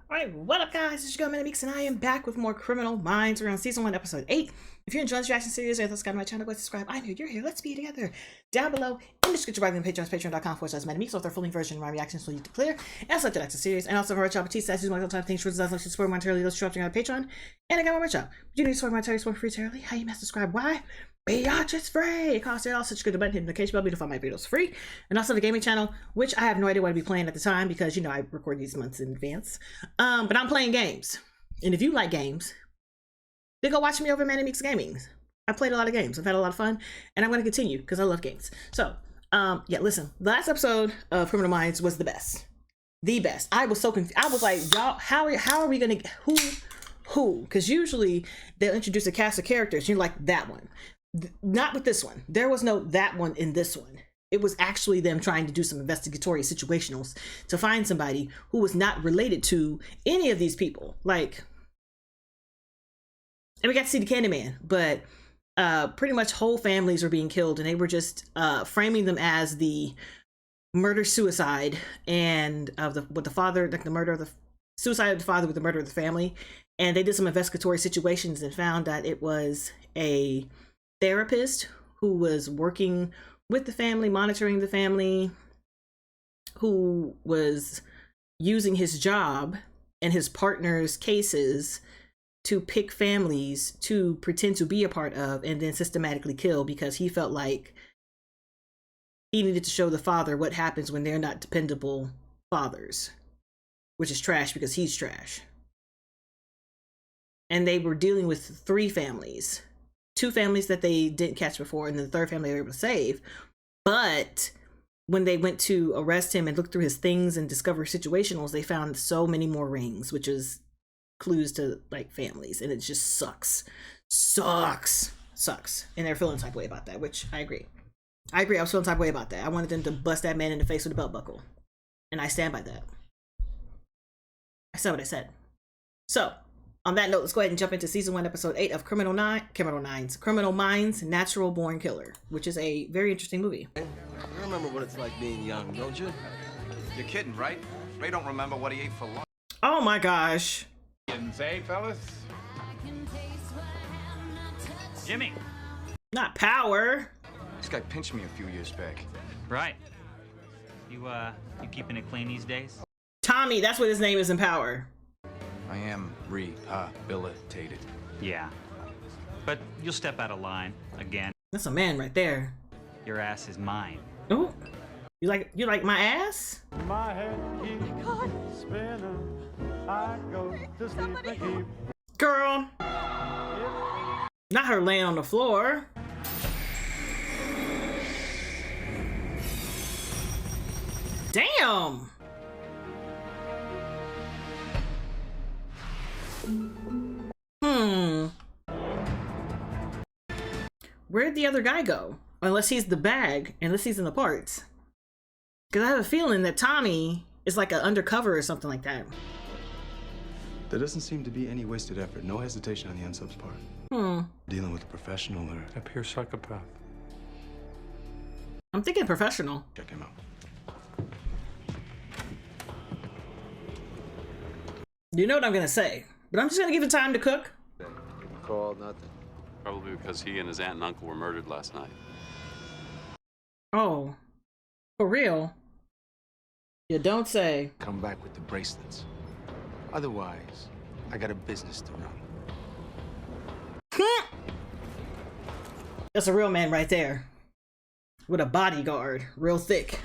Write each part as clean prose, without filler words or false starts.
Alright, what up guys, it's your girl ManicMeeks and I am back with more Criminal Minds. We're on season 1 episode 8. If you're enjoying this reaction series or subscribe to my channel, go subscribe. I'm here, you're here, let's be together. Down below in the description bar, Patreon, patreon.com/ManicMeeks with our full version of my reactions so you to clear and select the next series. And also merch shop, T-Stats, use my time things for the support monetarily, those show up on Patreon. And I got my merch shop. You need to support monetarily, support free entirely. How you must subscribe? Why? Bitch, it's free. It costs $8. Such a good button, hit the notification bell to find my videos free. And also the gaming channel, which I have no idea what to be playing at the time because you know I record these months in advance. But I'm playing games. And if you like games, then go watch me over ManicMeeks Gaming. I played a lot of games. I've had a lot of fun, and I'm going to continue because I love games. So, yeah, listen. The last episode of Criminal Minds was the best. The best. I was so confused. I was like, y'all, how are we going to who? Because usually they'll introduce a cast of characters. You're like, that one. Not with this one. There was no that one in this one. It was actually them trying to do some investigatory situationals to find somebody who was not related to any of these people. Like, and we got to see the Candyman, but pretty much whole families were being killed, and they were just framing them as the murder suicide and of the father, like the murder of the suicide of the father with the murder of the family. And they did some investigatory situations and found that it was a therapist who was working with the family, monitoring the family, who was using his job and his partner's cases to pick families to pretend to be a part of and then systematically kill because he felt like he needed to show the father what happens when they're not dependable fathers, which is trash because he's trash. And they were dealing with 3 families. 2 families that they didn't catch before, and the 3rd family they were able to save. But when they went to arrest him and look through his things and discover situationals, they found so many more rings, which is clues to like families, and it just sucks. And they're feeling type of way about that, which I agree. I was feeling type of way about that. I wanted them to bust that man in the face with a belt buckle, and I stand by that. I said what I said. So on that note, let's go ahead and jump into season 1, episode 8 of Criminal Minds, Natural Born Killer, which is a very interesting movie. You remember what it's like being young, don't you? You're kidding, right? Ray don't remember what he ate for lunch. Oh my gosh. Didn't say, fellas. Jimmy. Not Power. This guy pinched me a few years back. Right. You keeping it clean these days? Tommy, that's what his name is in Power. I am rehabilitated. Yeah. But you'll step out of line again. That's a man right there. Your ass is mine. Oh, you like my ass? My head keeps spinning. I go to sleep and keep. Girl. Not her laying on the floor. Damn. Where'd the other guy go? Unless he's the bag, unless he's in the parts. Because I have a feeling that Tommy is like an undercover or something like that. There doesn't seem to be any wasted effort. No hesitation on the unsub's part. Dealing with a professional or A pure psychopath. I'm thinking professional. check him out. You know what I'm gonna say, but I'm just gonna give it time to cook. Call nothing. Probably because he and his aunt and uncle were murdered last night. Oh, for real? You don't say. Come back with the bracelets. Otherwise, I got a business to run. That's a real man right there. With a bodyguard, real thick.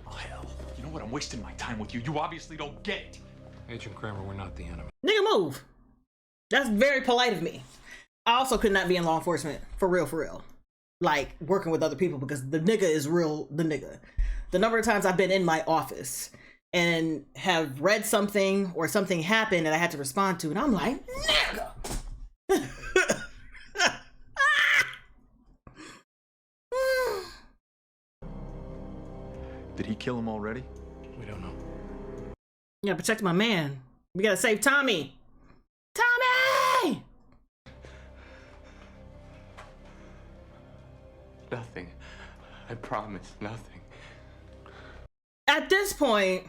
Oh, hell. You know what? I'm wasting my time with you. You obviously don't get it. Agent Kramer, we're not the enemy. Nigga, move. That's very polite of me. I also could not be in law enforcement, for real. Like, working with other people, because the nigga is real, the nigga. The number of times I've been in my office and have read something or something happened that I had to respond to, and I'm like, nigga! Did he kill him already? We don't know. Yeah, protect my man. We gotta save Tommy. Tommy! Nothing. I promise, nothing. At this point,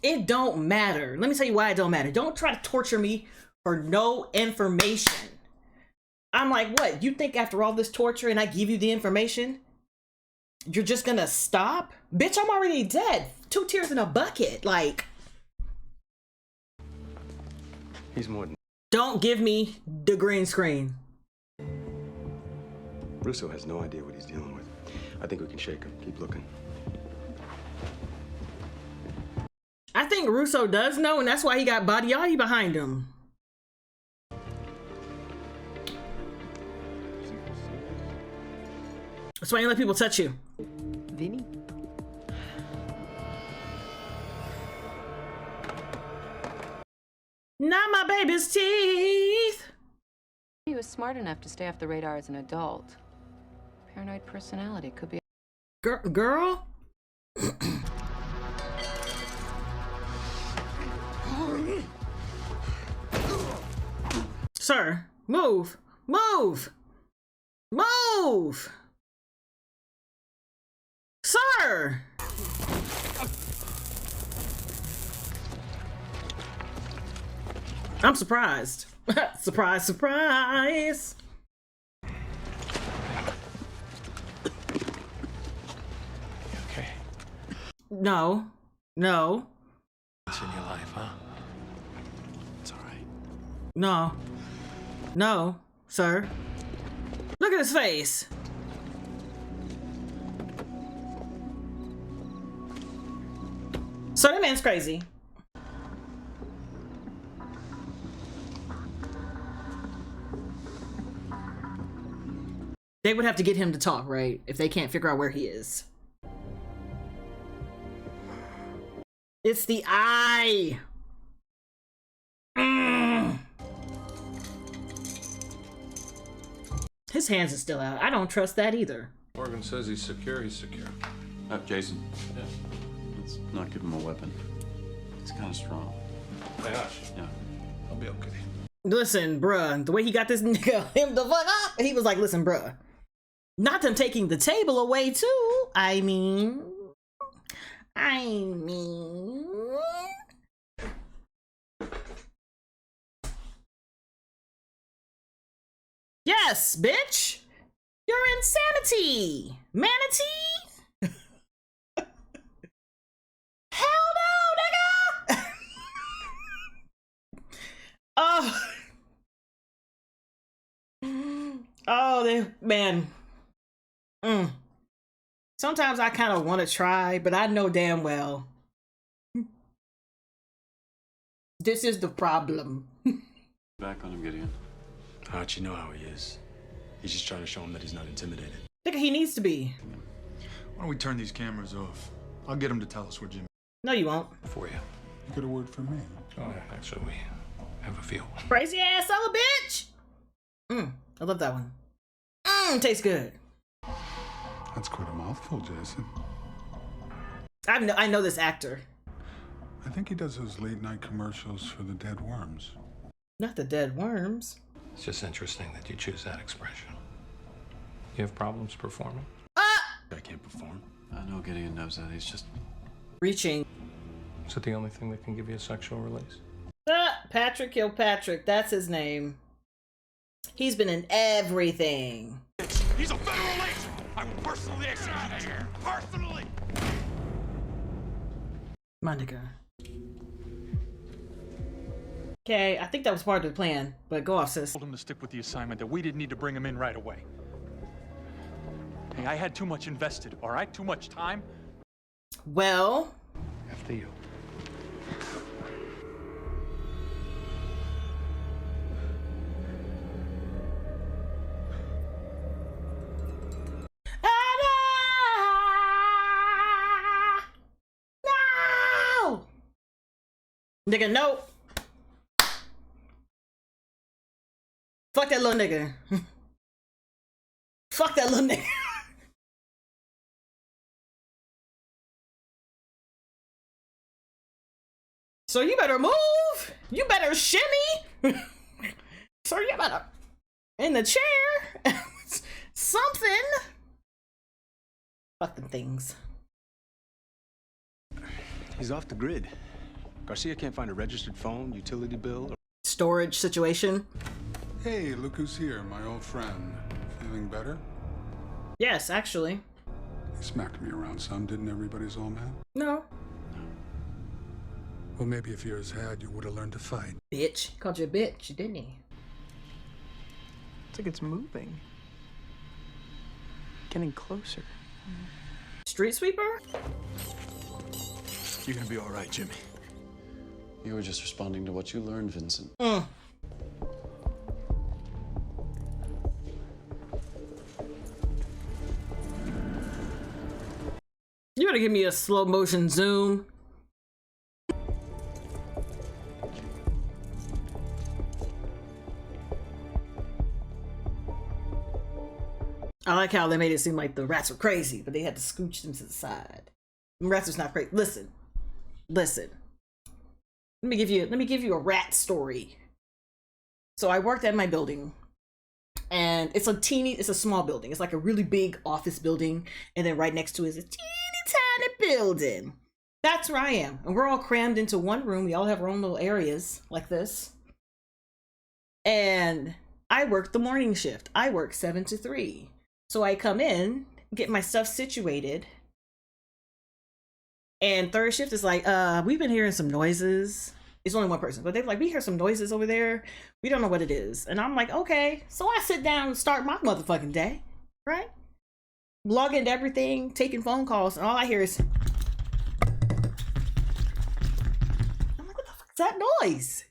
It don't matter. Let me tell you why it don't matter. Don't try to torture me for no information. I'm like, what? You think after all this torture and I give you the information, you're just gonna stop? Bitch, I'm already dead. 2 tears in a bucket. Like, He's more than... don't give me the green screen. Russo has no idea what he's dealing with. I think we can shake him. Keep looking. I think Russo does know, and that's why he got Badiati behind him. That's why you let people touch you. Vinny? Not my baby's teeth. He was smart enough to stay off the radar as an adult. Paranoid personality could be... Girl? Sir, move. Move. Move. Sir. I'm surprised. Surprise, surprise. Okay. No. No. It's in your life, huh? It's all right. No. No, sir. Look at his face. So that man's crazy. They would have to get him to talk, right? If they can't figure out where he is. It's the eye. His hands are still out. I don't trust that either. Morgan says he's secure, he's secure. Jason. Yeah. Let's not give him a weapon. It's kind of strong. Hey, Hush. Yeah. I'll be okay. Listen, bruh, the way he got this nigga him the fuck up, he was like, listen, bruh, not them taking the table away too. I mean. Yes, bitch. You're insanity. Manatee? Hell no, nigga. Man. Sometimes I kind of want to try, but I know damn well this is the problem. Back on him, Gideon. How'd you know how he is? He's just trying to show him that he's not intimidated. Nigga, he needs to be. Why don't we turn these cameras off? I'll get him to tell us where Jimmy... No, you won't. For you. You got a word for me? Oh, yeah, actually, we have a few. Crazy ass son of a bitch. I love that one. Tastes good. That's quite a mouthful, Jason. I know this actor. I think he does those late-night commercials for the dead worms. Not the dead worms. It's just interesting that you choose that expression. You have problems performing? I can't perform. I know Gideon knows that. He's just... Reaching. Is it the only thing that can give you a sexual release? Patrick Kilpatrick. That's his name. He's been in everything. He's a federal agent! I will personally execute him! Personally! My nigga. Okay, I think that was part of the plan, but go off, sis. Told him to stick with the assignment, that we didn't need to bring him in right away. Hey, I had too much invested, all right? Too much time. Well... After you. No! Nigga, no. Fuck that little nigga. Fuck that little nigga. So you better move. You better shimmy. So you better in the chair. Something. Fuck them things. He's off the grid. Garcia can't find a registered phone, utility bill, or storage situation. Hey, look who's here, my old friend. Feeling better? Yes, actually. He smacked me around some, didn't everybody's old man? No. Well, maybe if you're his head, you would have learned to fight. Bitch. Called you a bitch, didn't he? It's like it's moving. Getting closer. Street sweeper? You're gonna be all right, Jimmy. You were just responding to what you learned, Vincent. Mm. You better give me a slow motion zoom. I like how they made it seem like the rats were crazy, but they had to scooch them to the side. The rats was not crazy. Listen. Let me give you a rat story. So I worked at my building, and it's a small building. It's like a really big office building, and then right next to it is a teeny tiny building. That's where I am. And we're all crammed into one room. We all have our own little areas like this. And I work the morning shift. I work 7 to 3. So I come in, get my stuff situated, and third shift is like, we've been hearing some noises. It's only one person, but they're like, we hear some noises over there. We don't know what it is. And I'm like, okay. So I sit down and start my motherfucking day, right? Log into everything, taking phone calls, and all I hear is, I'm like, what the fuck is that noise?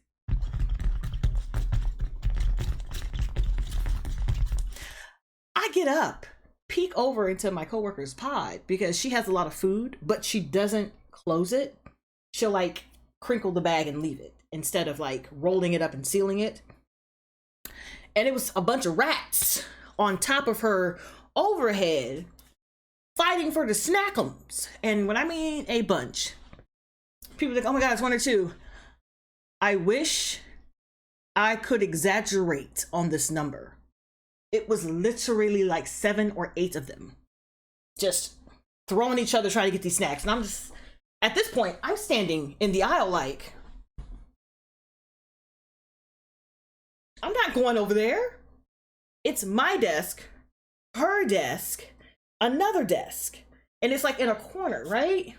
I get up, peek over into my coworker's pod because she has a lot of food, but she doesn't close it. She'll like crinkle the bag and leave it instead of like rolling it up and sealing it. And it was a bunch of rats on top of her overhead fighting for the snackums. And when I mean a bunch, people are like, oh my God, it's 1 or 2. I wish I could exaggerate on this number. It was literally like 7 or 8 of them just throwing each other trying to get these snacks. And I'm just, at this point, I'm standing in the aisle like, I'm not going over there. It's my desk, her desk, another desk. And it's like in a corner, right?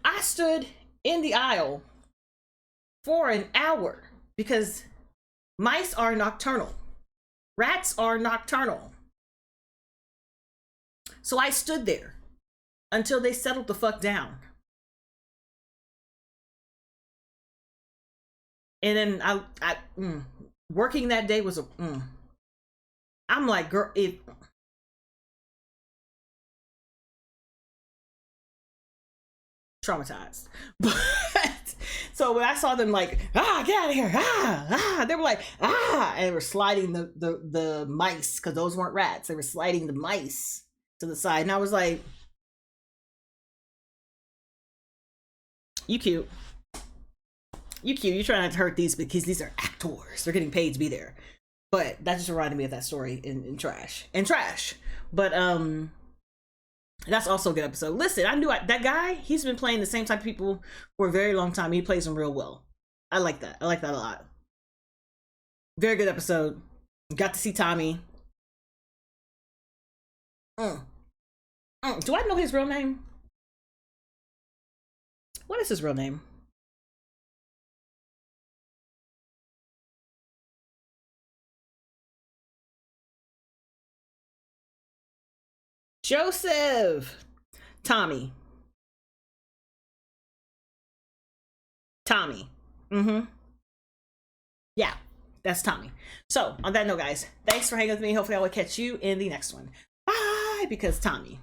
I stood in the aisle for an hour because mice are nocturnal. Rats are nocturnal. So I stood there until they settled the fuck down. And then working that day was I'm like, girl, traumatized. But so when I saw them like, get out of here, they were like, and they were sliding the mice, because those weren't rats. They were sliding the mice to the side. And I was like, you cute. You cute. You're trying not to hurt these because these are actors. They're getting paid to be there. But that just reminded me of that story in Trash. But that's also a good episode. Listen, I knew that guy, he's been playing the same type of people for a very long time. He plays them real well. I like that. I like that a lot. Very good episode. Got to see Tommy. Do I know his real name? What is his real name? Joseph. Tommy. Yeah, that's Tommy. So on that note, guys, thanks for hanging with me. Hopefully I will catch you in the next one. Bye, because Tommy.